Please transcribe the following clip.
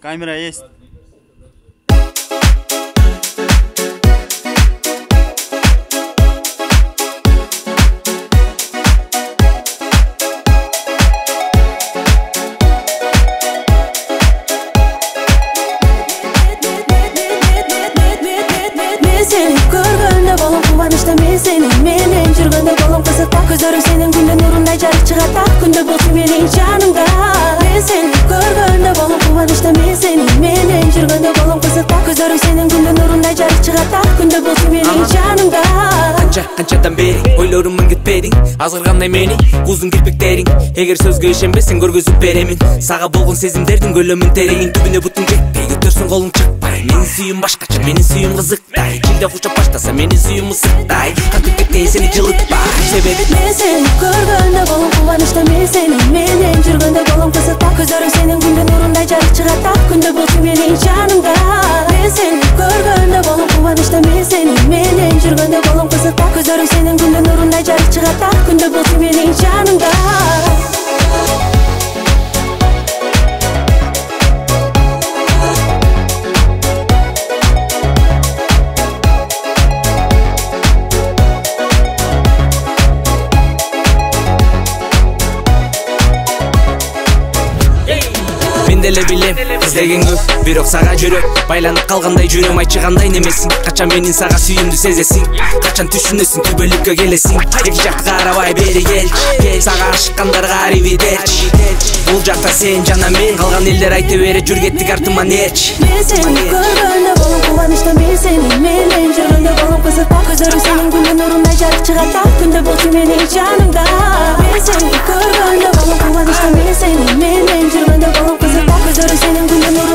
Камера есть. Gözlerim senin günden nurunday жарык чыгат ак күндө болсун менин жанымда. Мен сени көргөндө болом кубанычта, мен сени менен жүргөндө болом кызыкта. Gözlerim senin günden nurunday жарык чыгат ак күндө болсун менин жанымда. Канчадан бери ойлорумун кетпедиң, азгыргандай мени куздун кирпиктериң. Эгер сөзгө ишенбесең көргөзүп беремин. Сага болгон сезимдердин көлөмүн тереңин, түбүнө бутуң жетпей көтөрсөң колуң чыкпай. Менин сүйүм башкача, менин сүйүм кызыктай. Кимде кучап баштаса менин сүйүм ысыктай. Кантип кетпей сени жылытпай. Себеби мен сени көргөндө болом кубанычта, мен сени менен жүргөндө болом кызыкта. Gözlerim senin günden nurunday жарык чыгат ак күндө болсун менин жанымда. Мен сени көргөндө болом кубанычта, мен сени менен жүргөндө болом кызыкта. Gözlerim senin günden nurunday жарык чыгат ак күндө болсун менин жанымда. Деле билем, издеген көп, бирок сага жүрөк байланып калгандай жүрөм, айчыгандай немесиң. Качан менин сага сүйүүмдү сезесиң, качан түшүнөсүң, түбөлүккө келесиң. Эки жакка карабай бери келчи, сага ашыккандарга аривидерчи. Бул жакта сен жана мен, калган элдер айта бере жүр кеттик артыма нерчи. Мен сени көргөндө болом кубанычта, мен сени менен жүргөндө болом кызыкта. Gözlerim senin günden nurunday жарык чыгат ак күндө болсун менин жанымда. Мен сени көргөндө болом кубанычта, мен сени менен жүргөндө болом кызыкта. Gözlerim senin günden nurunday